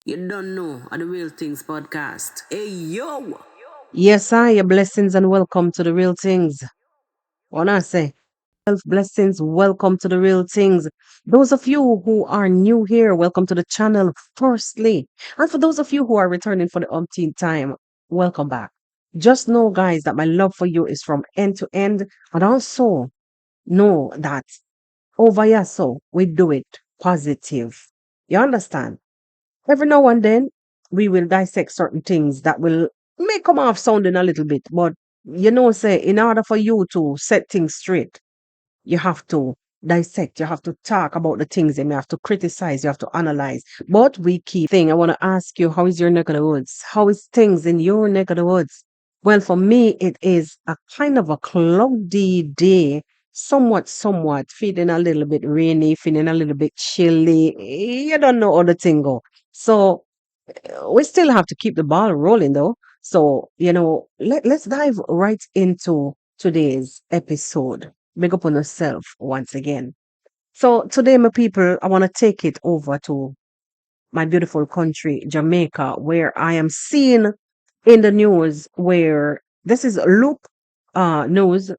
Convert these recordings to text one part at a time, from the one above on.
You don't know are the Real Things podcast. Hey yo! Yes, I, your blessings and welcome to the real things. What I say? Blessings, welcome to the real things. Those of you who are new here, welcome to the channel, firstly. And for those of you who are returning for the umpteenth time, welcome back. Just know, guys, that my love for you is from end to end. And also know that over here, so we do it positive. You understand? Every now and then, we will dissect certain things that will may come off sounding a little bit, but say, in order for you to set things straight, you have to dissect, you have to talk about the things, and you have to criticize, you have to analyze. But we keep thing. I want to ask you, how is your neck of the woods? How is things in your neck of the woods? Well, for me, it is a kind of a cloudy day, somewhat, feeling a little bit rainy, feeling a little bit chilly. You don't know how the thing go. So we still have to keep the ball rolling though. So, let's dive right into today's episode. Big up on yourself once again. So today, my people, I want to take it over to my beautiful country, Jamaica, where I am seeing in the news where this is loop news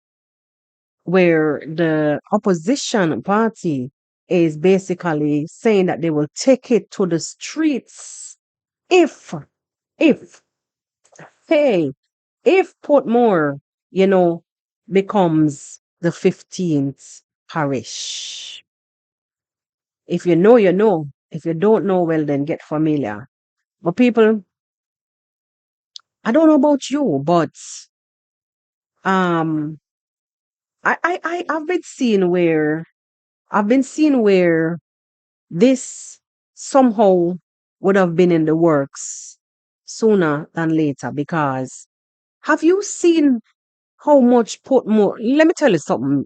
where the opposition party is basically saying that they will take it to the streets if if hey, if Portmore, you know, becomes the 15th parish. If you know, you know. If you don't know, well, then get familiar. But people, I don't know about you, but um, I've been seeing where this somehow would have been in the works sooner than later because have you seen how much Portmore? Let me tell you something.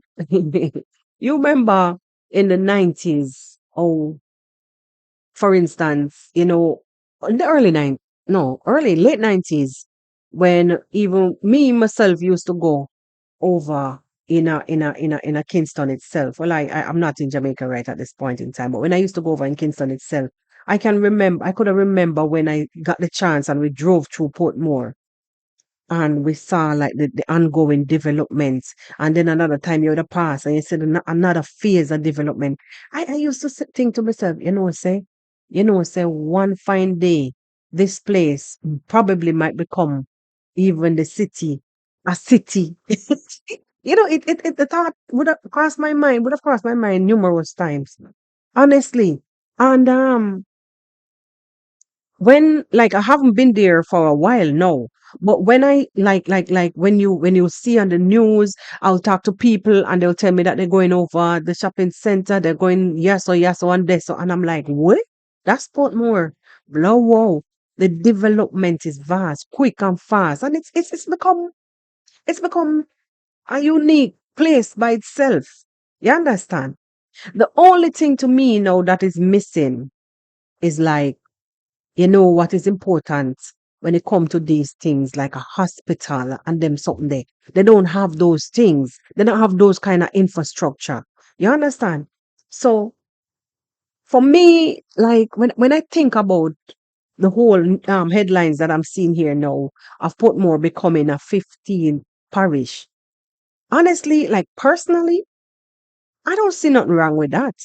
You remember in the 90s, oh, for instance, in the early late 90s, when even me myself used to go over in a Kingston itself. Well, I'm not in Jamaica right at this point in time, but when I used to go over in Kingston itself, I could have remember when I got the chance and we drove through Portmore and we saw like the ongoing developments, and then another time you would have passed and you said another phase of development. I used to think to myself, say one fine day this place probably might become even a city. The thought would have crossed my mind numerous times, honestly. And when like I haven't been there for a while now, but when I like when you see on the news, I'll talk to people and they'll tell me that they're going over the shopping center, they're going yes or and this, and I'm like, what? That's Portmore. Blow wow. The development is vast, quick and fast, and it's become a unique place by itself. You understand? The only thing to me now that is missing is like what is important when it come to these things like a hospital and them something there. They don't have those things. They don't have those kind of infrastructure. You understand? So for me, like when I think about the whole headlines that I'm seeing here now of Portmore becoming a 15 parish, honestly, like personally, I don't see nothing wrong with that.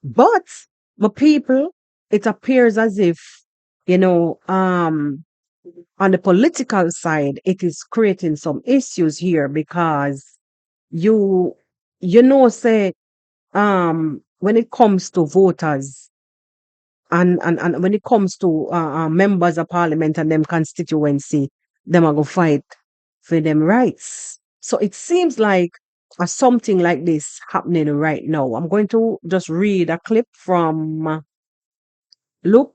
But my people, it appears as if, you know, um, on the political side, it is creating some issues here because you, say, when it comes to voters and when it comes to members of parliament and them constituency, them are going to fight for them rights. So it seems like something like this happening right now. I'm going to just read a clip from Look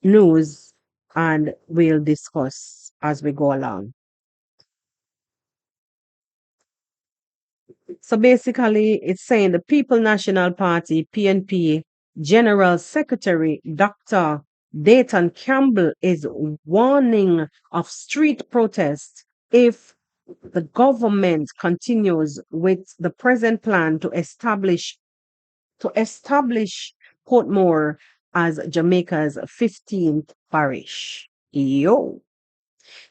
News and we'll discuss as we go along. So basically, it's saying the People National Party, PNP, General Secretary Dr. Dayton Campbell is warning of street protests if the government continues with the present plan to establish Portmore as Jamaica's 15th parish. Yo.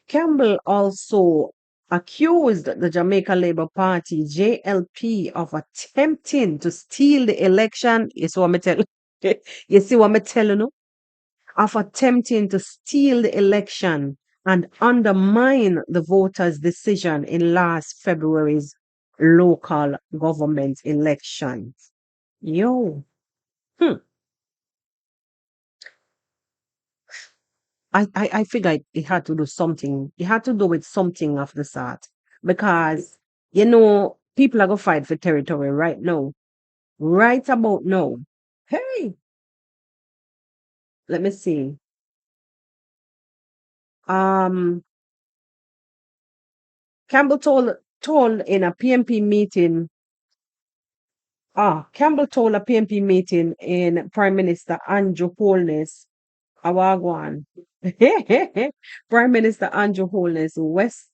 Campbell also accused the Jamaica Labour Party, JLP, of attempting to steal the election. You see what I'm telling you? See what I'm telling you? Of attempting to steal the election and undermine the voters' decision in last February's local government elections. Yo. Hmm. I figured it had to do something. It had to do with something of the sort. Because, people are going to fight for territory right now. Right about now. Hey, let me see. Um, Campbell told in a PMP meeting. Campbell told a PMP meeting in Prime Minister Andrew Holness, Awagwan. Prime Minister Andrew Holness, West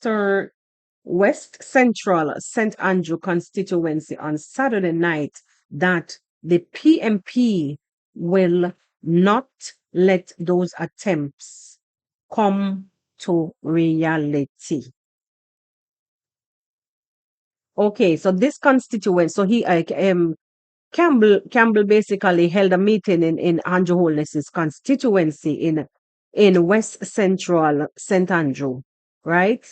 Central St. Andrew constituency on Saturday night that the PMP will not let those attempts come to reality. Okay, so this constituent, so Campbell basically held a meeting in Andrew Holness's constituency in West Central St. Andrew, right?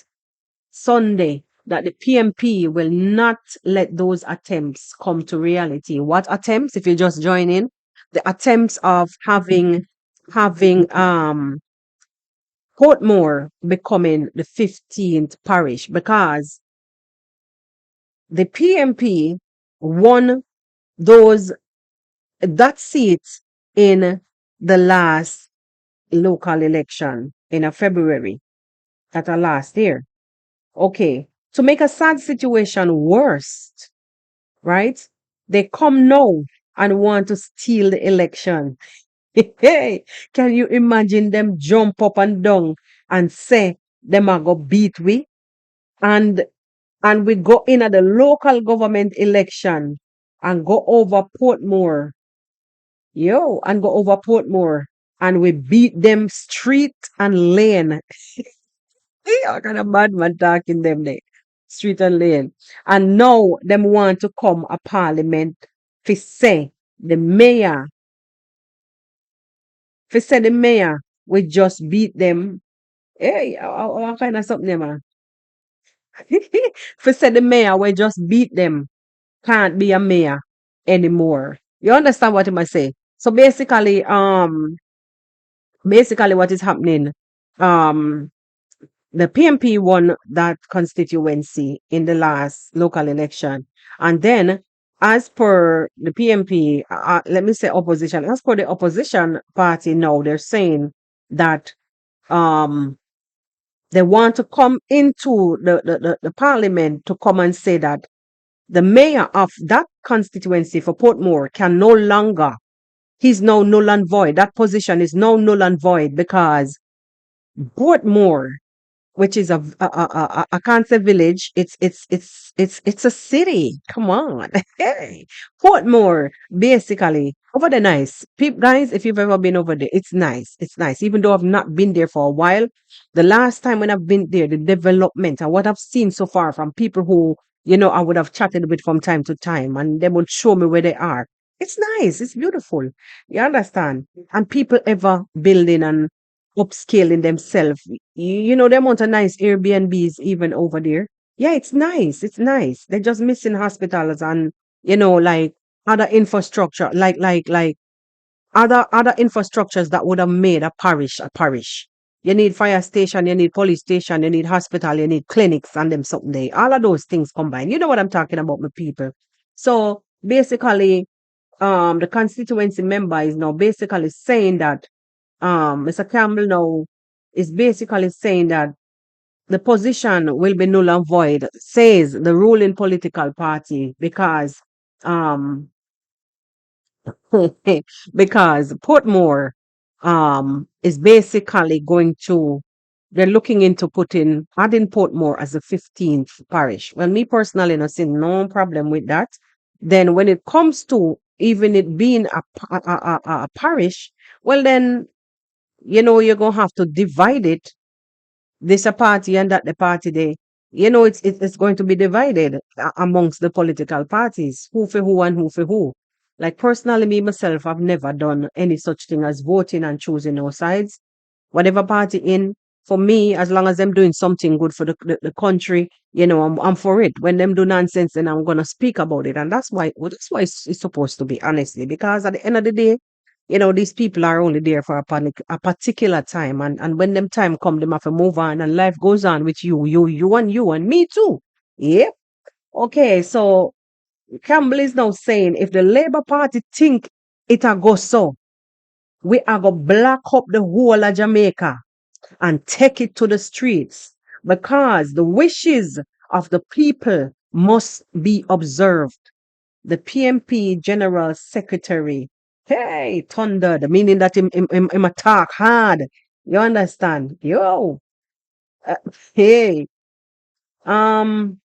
Sunday, that the PMP will not let those attempts come to reality. What attempts? If you just join in, the attempts of having Portmore becoming the 15th parish, because the PMP won those that seat in the last local election in a February at a last year. Okay, to make a sad situation worse, right? They come now and want to steal the election. Hey, can you imagine them jump up and down and say them are go beat we? And we go in at the local government election and go over Portmore. And go over Portmore and we beat them street and lane. What kind of bad man talking them there? Street and lane. And now them want to come a parliament to say the mayor, we just beat them. Hey, what kind of something, man? For say the mayor, we just beat them. Can't be a mayor anymore. You understand what I say? So basically what is happening, um, the PMP won that constituency in the last local election. And then, as per the PMP, let me say opposition, as per the opposition party now, they're saying that um, they want to come into the parliament to come and say that the mayor of that constituency for Portmore can no longer, he's now null and void. That position is now null and void because Portmore, which is I can't say village. It's a city. Come on, hey, Portmore, basically over there nice. Guys, if you've ever been over there, it's nice. It's nice. Even though I've not been there for a while, the last time when I've been there, the development and what I've seen so far from people who I would have chatted with from time to time, and they would show me where they are. It's nice. It's beautiful. You understand? And people ever building and upscaling themselves. The amount of nice Airbnbs even over there. Yeah, it's nice. It's nice. They're just missing hospitals and like other infrastructure, like other infrastructures that would have made a parish a parish. You need fire station, you need police station, you need hospital, you need clinics and them something there. All of those things combined. You know what I'm talking about, my people. So basically, the constituency member is now basically saying that Mr. Campbell now is basically saying that the position will be null and void, says the ruling political party, because um because Portmore is basically going to, they're looking into adding Portmore as the 15th parish. Well, me personally, I see no problem with that. Then when it comes to even it being a parish, well then, you're gonna have to divide it. This a party and that the party there. It's going to be divided amongst the political parties, who for who and who for who. Like personally, me myself, I've never done any such thing as voting and choosing no sides. Whatever party in, for me, as long as them doing something good for the country, I'm for it. When them do nonsense, then I'm gonna speak about it, and that's why it's supposed to be, honestly, because at the end of the day, these people are only there for a particular time, and when them time come, them have to move on, and life goes on with you and me too. Yep. Okay, so Campbell is now saying if the Labour Party think it'll go so, we are going to block up the whole of Jamaica and take it to the streets because the wishes of the people must be observed. The PMP General Secretary, hey, thundered, meaning that him attack hard. You understand? Yo, uh, hey, um,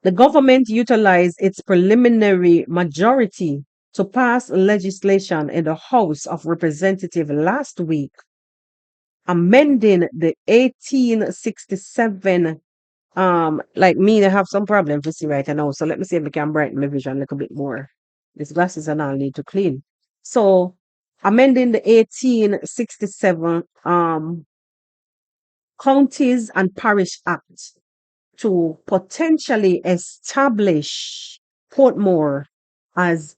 the government utilized its preliminary majority to pass legislation in the House of Representatives last week, amending the 1867. Like me, I have some problem to see right now. So let me see if we can brighten my vision a little bit more. These glasses and I'll need to clean. So amending the 1867 Counties and Parish Act to potentially establish Portmore as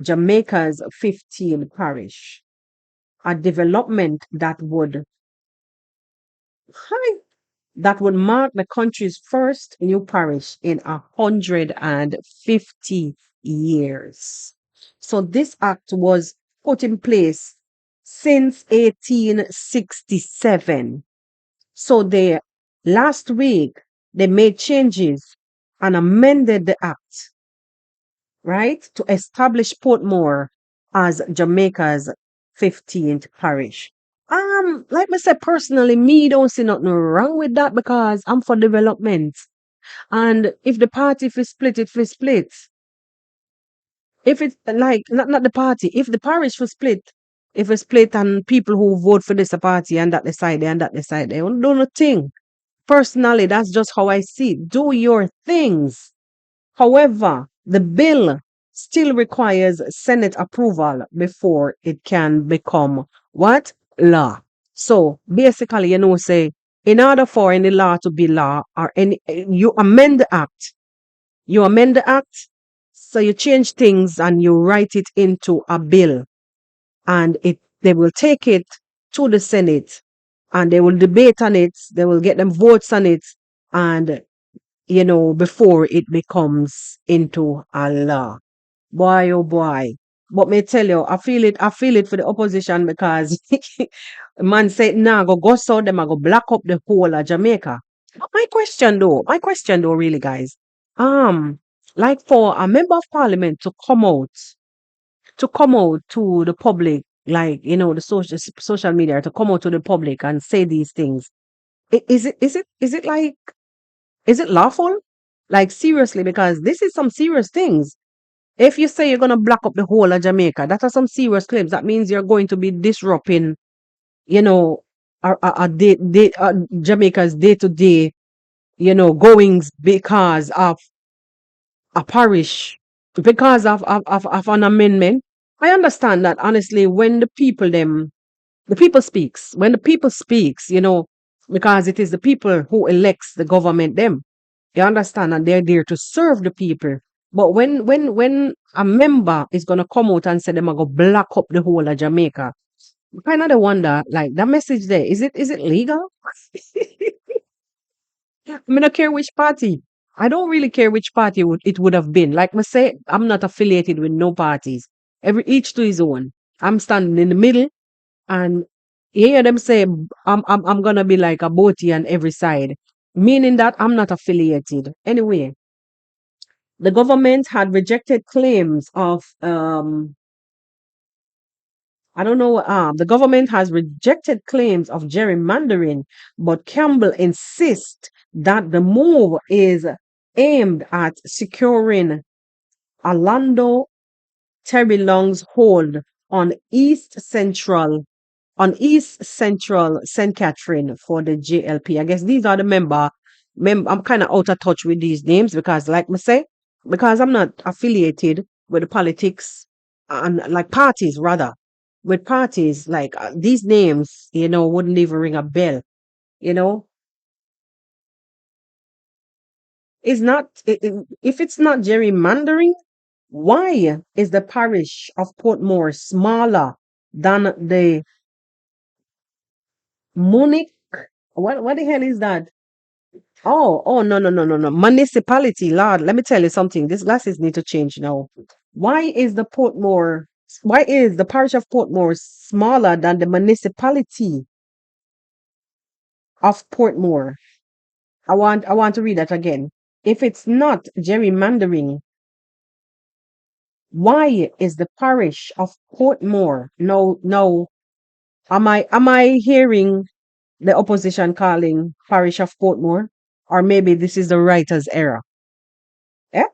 Jamaica's 15th parish, a development that would mark the country's first new parish in 150 years. So this act was put in place since 1867. So last week they made changes and amended the act, right, to establish Portmore as Jamaica's 15th parish. Like I said, personally, me don't see nothing wrong with that because I'm for development. And if the party if split, it will split. If it's like not the party, if the parish will split, if it split and people who vote for this party and that decide there and that decide they don't do nothing. Personally, that's just how I see it. Do your things. However, the bill still requires Senate approval before it can become what? Law. So basically, say, in order for any law to be law or you amend the act. You amend the act, so you change things and you write it into a bill, and they will take it to the Senate and they will debate on it, they will get them votes on it, and before it becomes into a law. Boy, oh boy. But me tell you, I feel it for the opposition because man said, nah, go so them, I go block up the whole of Jamaica. But my question though, really, guys, um, like for a member of parliament to come out to the public, like, the social media, to come out to the public and say these things, is it lawful? Like seriously, because this is some serious things. If you say you're gonna block up the whole of Jamaica, that are some serious claims. That means you're going to be disrupting, you know, Jamaica's day to day, goings because of a parish, because of an amendment. I understand that honestly, when the people speaks, because it is the people who elects the government them. You understand? And they're there to serve the people. But when a member is gonna come out and say them are gonna block up the whole of Jamaica, you kind of wonder, like that message there, is it legal? I mean, I don't care which party. I don't really care which party it would have been. Like I say, I'm not affiliated with no parties. Each to his own. I'm standing in the middle, and you hear them say I'm gonna be like a boaty on every side, meaning that I'm not affiliated. Anyway, the government had rejected claims of I don't know. The government has rejected claims of gerrymandering, but Campbell insists that the move is aimed at securing Orlando Terry Long's hold on East Central St. Catherine for the JLP. I guess these are the I'm kind of out of touch with these names because, like I say, because I'm not affiliated with the politics and like parties, rather, with parties, like these names, wouldn't even ring a bell, you know. It's not, if it's not gerrymandering, why is the parish of Portmore smaller than the Munich? What the hell is that? Oh, no, no, no, no, no. Municipality, Lord, let me tell you something. These glasses need to change now. Why is the Portmore, why is the parish of Portmore smaller than the municipality of Portmore? I want to read that again. If it's not gerrymandering, why is the parish of Portmore? No, no. Am I hearing the opposition calling parish of Portmore? Or maybe this is the writer's error. Eh?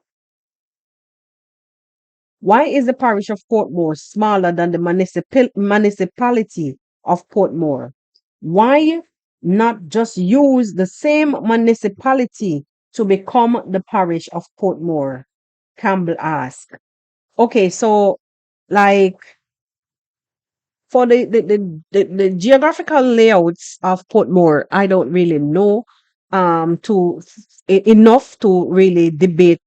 Why is the parish of Portmore smaller than the municipality of Portmore? Why not just use the same municipality to become the parish of Portmore? Campbell asked. Okay, so like for the geographical layouts of Portmore, I don't really know enough to really debate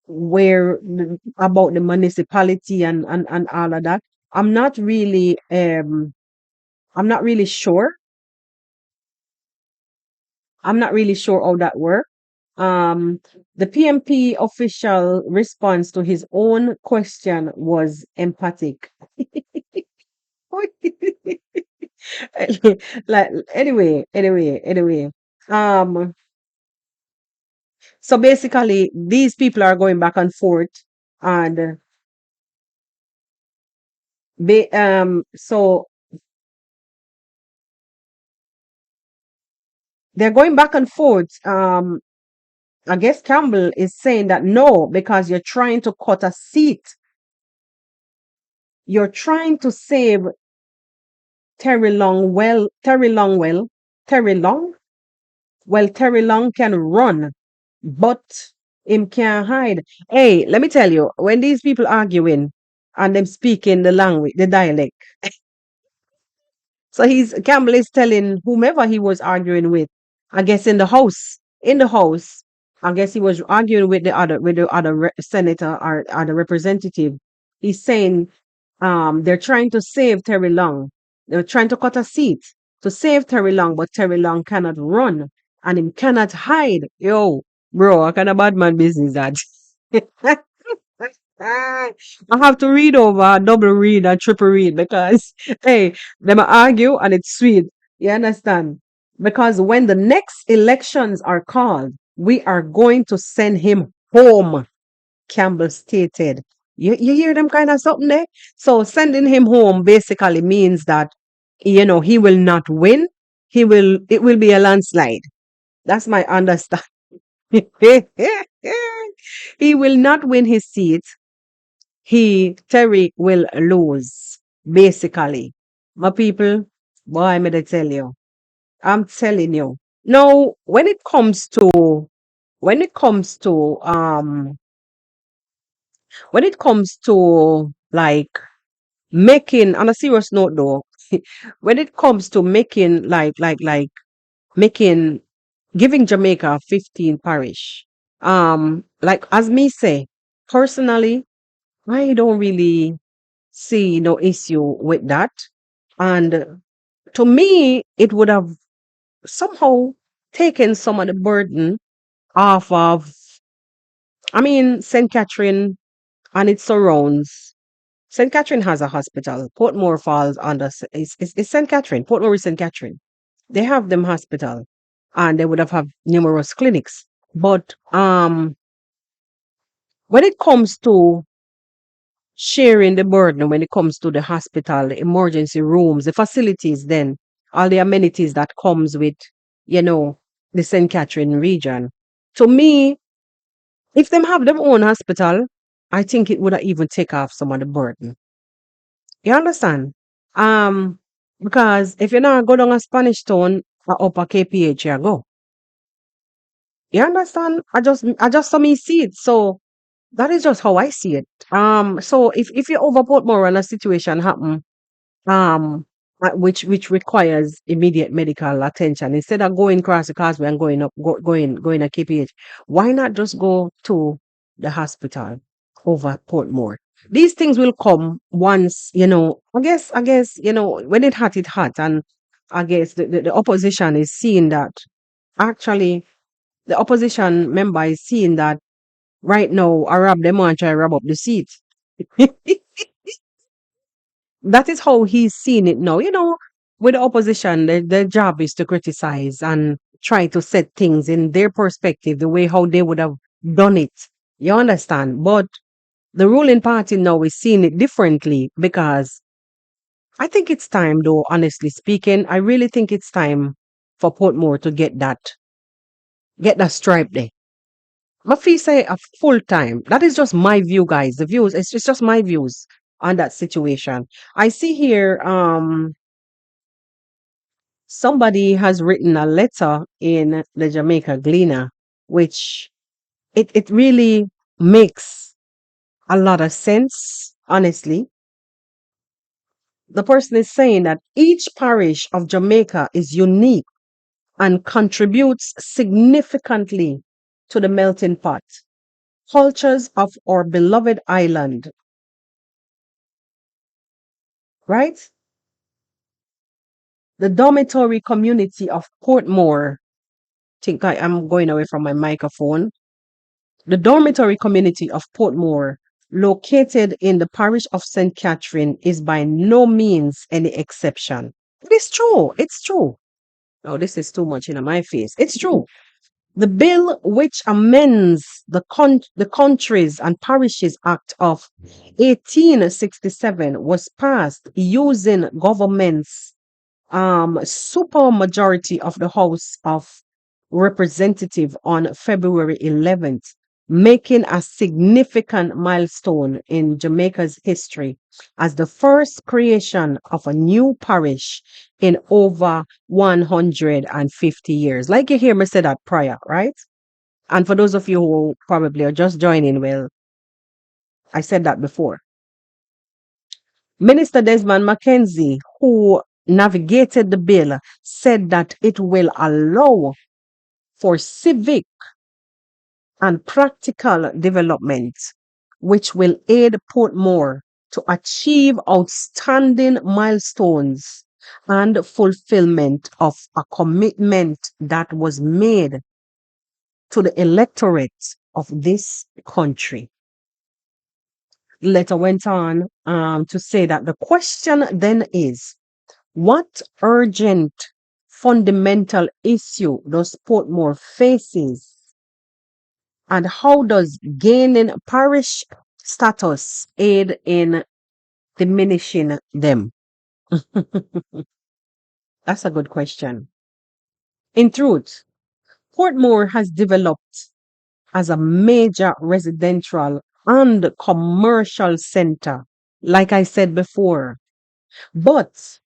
about the municipality and all of that. I'm not really I'm not really sure. I'm not really sure how that works. The PMP official response to his own question was emphatic. Like anyway. Um, so basically, these people are going back and forth, and so they're going back and forth. I guess Campbell is saying that no, because you're trying to cut a seat. You're trying to save Terry Long. Well, Terry Long can run, but him can't hide. Hey, let me tell you, when these people arguing and them speaking the language, the dialect, so Campbell is telling whomever he was arguing with, I guess in the house, I guess he was arguing with the other senator or the representative. He's saying, they're trying to save Terry Long. They're trying to cut a seat to save Terry Long, but Terry Long cannot run and him cannot hide. Yo, bro, what kind of bad man business that? I have to read over, double read, and triple read because hey, them argue and it's sweet. You understand? Because when the next elections are called, we are going to send him home, Campbell stated. You hear them kind of something there? So sending him home basically means that he will not win. It will be a landslide. That's my understanding. He will not win his seat. Terry will lose, basically. My people, boy, may I tell you. I'm telling you. Now, when it comes to like making on a serious note though, when it comes to making making giving Jamaica 15 parish, like as me say, personally, I don't really see no issue with that. And to me, it would have somehow taken some of the burden off of, I mean, St. Catherine and its surrounds. St. Catherine has a hospital. Portmore falls under, is St. Catherine. Portmore is St. Catherine. They have them hospital and they would have numerous clinics. But when it comes to sharing the burden, when it comes to the hospital, the emergency rooms, the facilities, then all the amenities that comes with, you know, the St. Catherine region. To me, if them have their own hospital I think it would have even take off some of the burden. You understand? Um, because if you're not go down a Spanish town or up a KPH, you go. You understand? I just saw me see it. So that is just how I see it. So if you over Portmore and a situation happen, um, which requires immediate medical attention, instead of going across the causeway and going up, going to KPH, why not just go to the hospital over Portmore? These things will come once, I guess, when it hot, and I guess the opposition is seeing that actually the opposition member is seeing that right now Arab them want to try rub up the seat. That is how he's seeing it now. With the opposition, their job is to criticize and try to set things in their perspective, the way how they would have done it. You understand? But the ruling party now is seeing it differently because I think it's time, though, honestly speaking, I really think it's time for Portmore to get that stripe there. My fee say a full time. That is just my view, guys. The views, it's just my views on that situation. I see here, somebody has written a letter in the Jamaica Gleaner, which it really makes a lot of sense, honestly. The person is saying that each parish of Jamaica is unique and contributes significantly to the melting pot cultures of our beloved island, right? The dormitory community of Portmore. Think I am going away from my microphone. The dormitory community of Portmore, located in the parish of St. Catherine, is by no means any exception. It is true. It's true. Oh, this is too much in my face. It's true. The bill which amends the Countries and Parishes Act of 1867 was passed using government's super majority of the House of Representative on February 11th, making a significant milestone in Jamaica's history as the first creation of a new parish in over 150 years. Like you hear me say that prior, right? And for those of you who probably are just joining, well, I said that before. Minister Desmond Mackenzie, who navigated the bill, said that it will allow for civic and practical development, which will aid Portmore to achieve outstanding milestones and fulfillment of a commitment that was made to the electorate of this country. The letter went on to say that the question then is, what urgent fundamental issue does Portmore faces, and how does gaining parish status aid in diminishing them? That's a good question. In truth, Portmore has developed as a major residential and commercial center, like I said before. But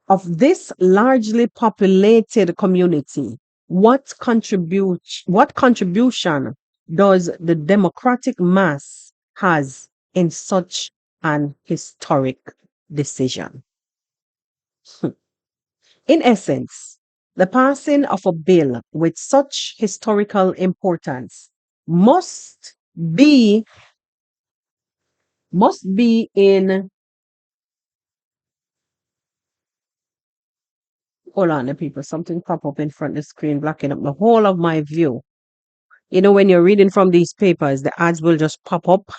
of this largely populated community, what contribution does the democratic mass has in such an historic decision? In essence, the passing of a bill with such historical importance must be must be in hold on, the people, something pop up in front of the screen, blocking up the whole of my view. When you're reading from these papers, the ads will just pop up.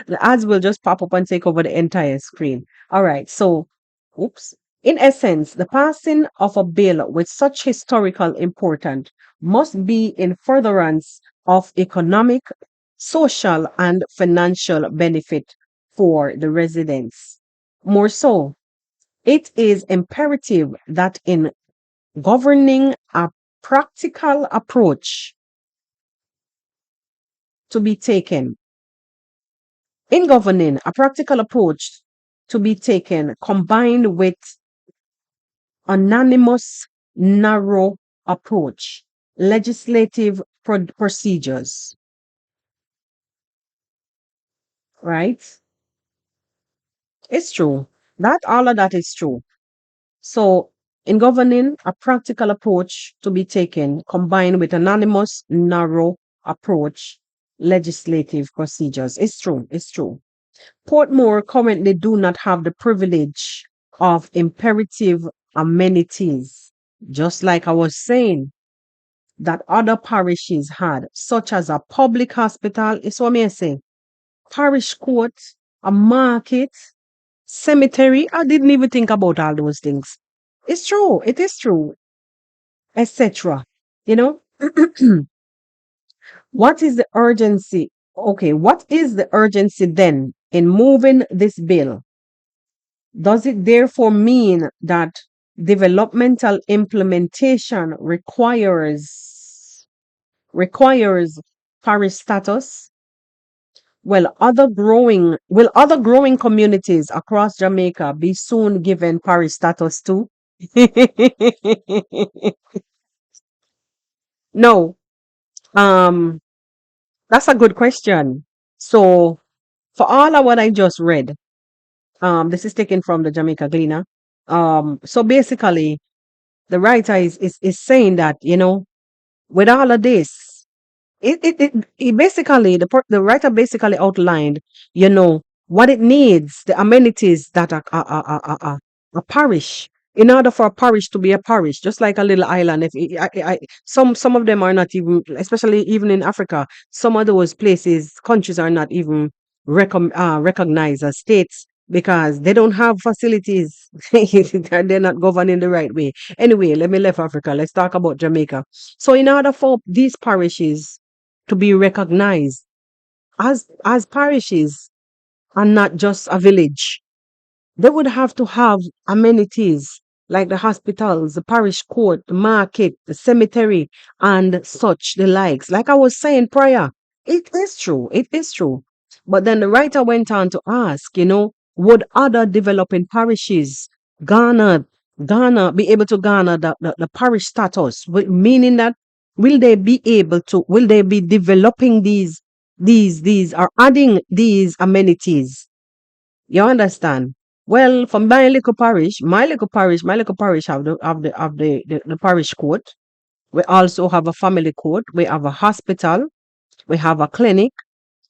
The ads will just pop up and take over the entire screen. All right. So, oops. In essence, the passing of a bill with such historical importance must be in furtherance of economic, social, and financial benefit for the residents. More so, it is imperative that in governing a practical approach to be taken In governing, a practical approach to be taken combined with anonymous, narrow approach, legislative procedures, right? It's true. That all of that is true. So, in governing, a practical approach to be taken combined with anonymous, narrow approach, legislative procedures. It's true. It's true. Portmore currently do not have the privilege of imperative amenities, just like I was saying, that other parishes had, such as a public hospital, is what me I say, parish court, a market, cemetery. I didn't even think about all those things. It's true, it is true, etc. You know, what is the urgency? Okay, what is the urgency then in moving this bill? Does it therefore mean that developmental implementation requires parish status? Will other growing communities across Jamaica be soon given parish status too? No. Um, that's a good question. So for all of what I just read, this is taken from the Jamaica Gleaner. So basically the writer is saying that, with all of this, it basically the writer basically outlined, you know, what it needs, the amenities that a parish, in order for a parish to be a parish, just like a little island. If some of them are not even, especially even in Africa, some of those places, countries are not even recognized as states because they don't have facilities. They're not governed in the right way. Anyway, let me leave Africa. Let's talk about Jamaica. So in order for these parishes to be recognized as parishes and not just a village, they would have to have amenities like the hospitals, the parish court, the market, the cemetery, and such the likes. Like I was saying prior, it is true. It is true. But then the writer went on to ask, would other developing parishes garner, be able to garner the parish status? Meaning that will they be developing these, or adding these amenities? You understand? Well, for my little parish have the parish court. We also have a family court. We have a hospital. We have a clinic.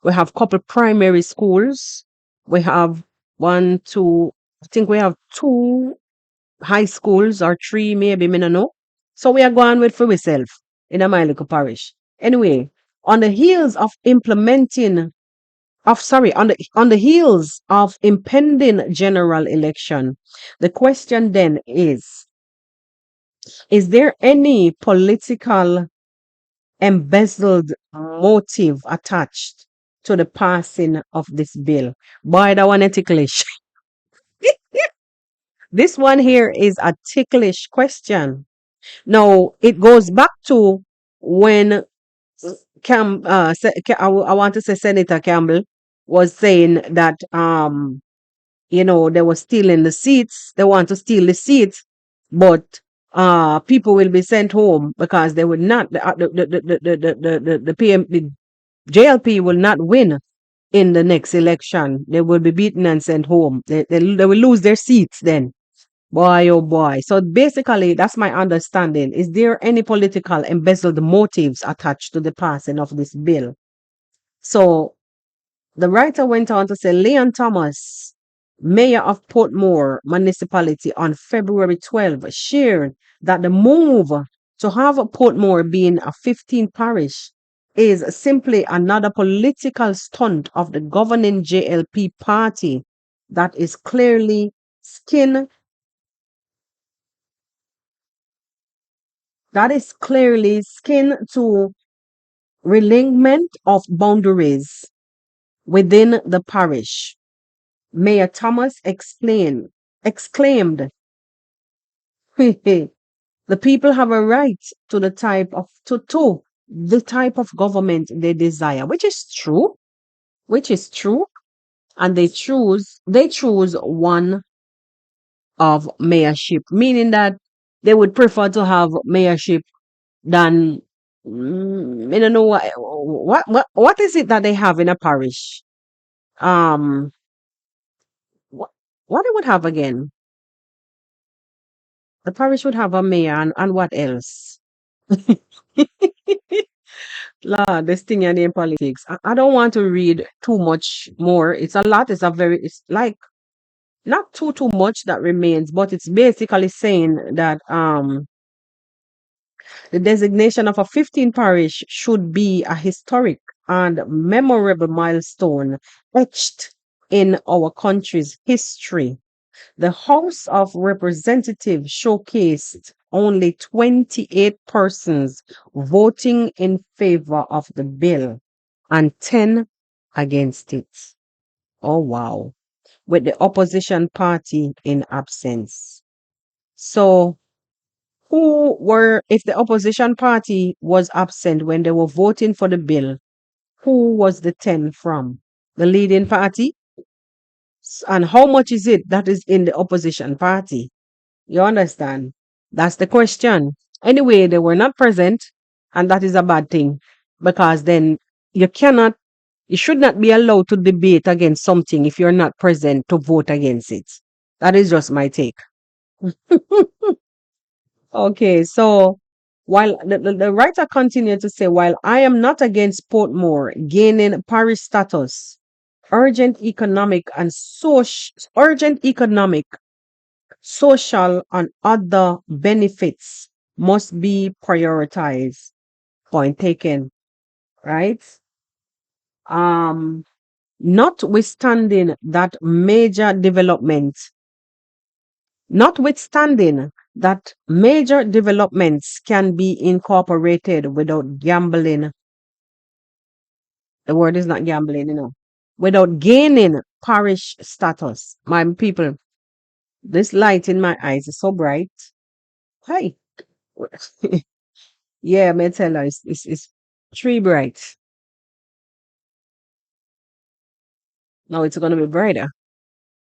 We have couple primary schools. We have one, two. I think we have two high schools or three, maybe. Me no know. So we are going with for ourselves in a my little parish. Anyway, on the heels of implementing on the heels of impending general election, the question then is there any political embezzled motive attached to the passing of this bill? Boy, that one a ticklish. This one here is a ticklish question. Now it goes back to when I want to say Senator Campbell was saying that they were stealing the seats. They want to steal the seats, but people will be sent home because they would not. The PM, the JLP will not win in the next election. They will be beaten and sent home. They will lose their seats then. Boy, oh boy. So basically, that's my understanding. Is there any political embezzled motives attached to the passing of this bill? So the writer went on to say Leon Thomas, mayor of Portmore municipality, on February 12, shared that the move to have Portmore being a 15th parish is simply another political stunt of the governing JLP party that is clearly skin to relinquishment of boundaries within the parish. Mayor Thomas exclaimed, the people have a right to the type of government they desire, which is true, which is true. and they choose one of mayorship, meaning that they would prefer to have mayorship than I don't know what is it that they have in a parish. Um, what, what they would have again? The parish would have a mayor and what else? La, this thing and in politics. I don't want to read too much more. It's a lot. It's like not too much that remains, but it's basically saying that the designation of a 15 parish should be a historic and memorable milestone etched in our country's history. The House of Representatives showcased only 28 persons voting in favor of the bill and 10 against it. Oh, wow. With the opposition party in absence. So, if the opposition party was absent when they were voting for the bill, who was the 10 from? The leading party? And how much is it that is in the opposition party? You understand? That's the question. Anyway, they were not present, and that is a bad thing because then you cannot, you should not be allowed to debate against something if you're not present to vote against it. That is just my take. Okay, so while the writer continued to say, while I am not against Portmore gaining parish status, urgent economic, social, and other benefits must be prioritized. Point taken, right? Um, notwithstanding that major development, notwithstanding that major developments can be incorporated without gambling. The word is not gambling, without gaining parish status. My people, this light in my eyes is so bright. Hi. Yeah, me tell her it's tree bright. Now it's gonna be brighter.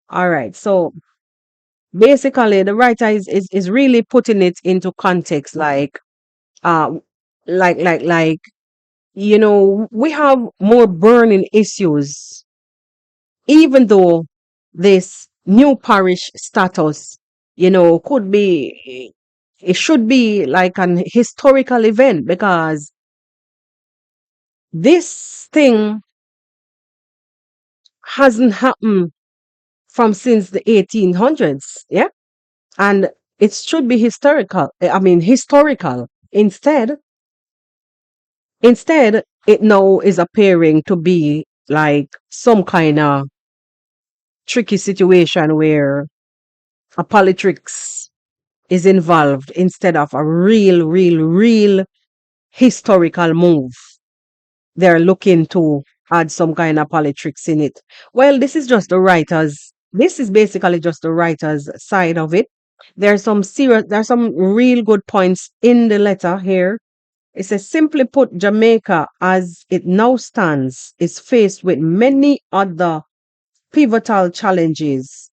All right. So basically the writer is really putting it into context, uh like we have more burning issues, even though this new parish status, could be, it should be like an historical event because this thing hasn't happened from since the 1800s. Yeah. And it should be historical. Instead, it now is appearing to be like some kind of tricky situation where a politics is involved instead of a real historical move. They're looking to add some kind of politics in it. Well, this is basically just the writer's side of it. There's some real good points in the letter here. It says, simply put, Jamaica, as it now stands, is faced with many other pivotal challenges,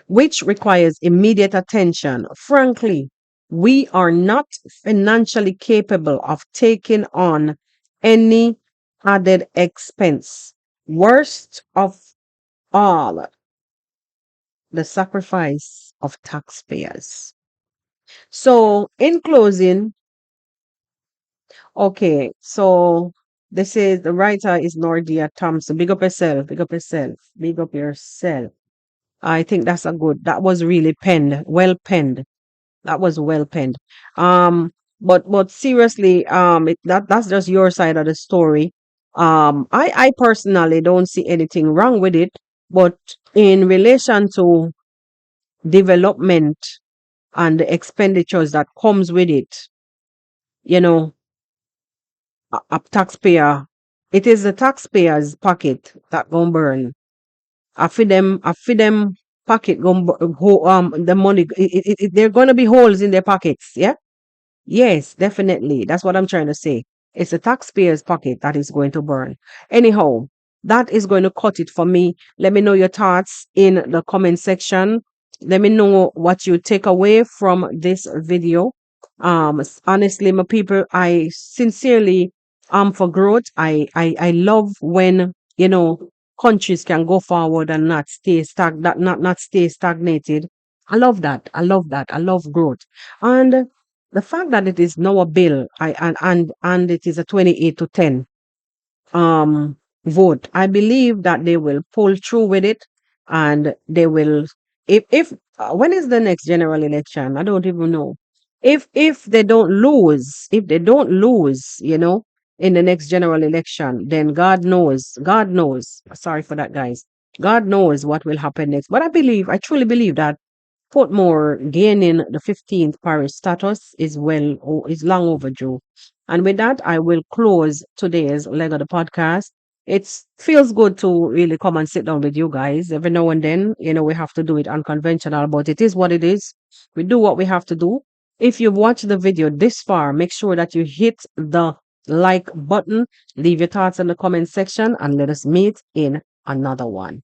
which requires immediate attention. Frankly, we are not financially capable of taking on any added expense. Worst of all, the sacrifice of taxpayers. So, in closing, okay, so this is the writer is Nordia Thompson. Big up yourself, big up yourself, big up yourself. I think that was really penned, well penned. That was well penned. But seriously, that's just your side of the story. I personally don't see anything wrong with it, but in relation to development and the expenditures that comes with it, you know, a taxpayer, it is the taxpayer's pocket that gonna burn. I feed them pocket go the money. There gonna be holes in their pockets. Yeah. Yes, definitely. That's what I'm trying to say. It's the taxpayer's pocket that is going to burn. Anyhow, that is going to cut it for me. Let me know your thoughts in the comment section. Let me know what you take away from this video. Honestly, my people, I sincerely for growth. I love when, countries can go forward and not stay not stay stagnated. I love that. I love that. I love growth. And the fact that it is now a bill, and it is a 28-10 um vote. I believe that they will pull through with it, and they will, if when is the next general election? I don't even know. If they don't lose, in the next general election, then God knows. Sorry for that, guys. God knows what will happen next. But I truly believe that Portmore gaining the 15th parish status is long overdue. And with that, I will close today's leg of the podcast. It feels good to really come and sit down with you guys. Every now and then, we have to do it unconventional, but it is what it is. We do what we have to do. If you've watched the video this far, make sure that you hit the like button, leave your thoughts in the comment section, and let us meet in another one.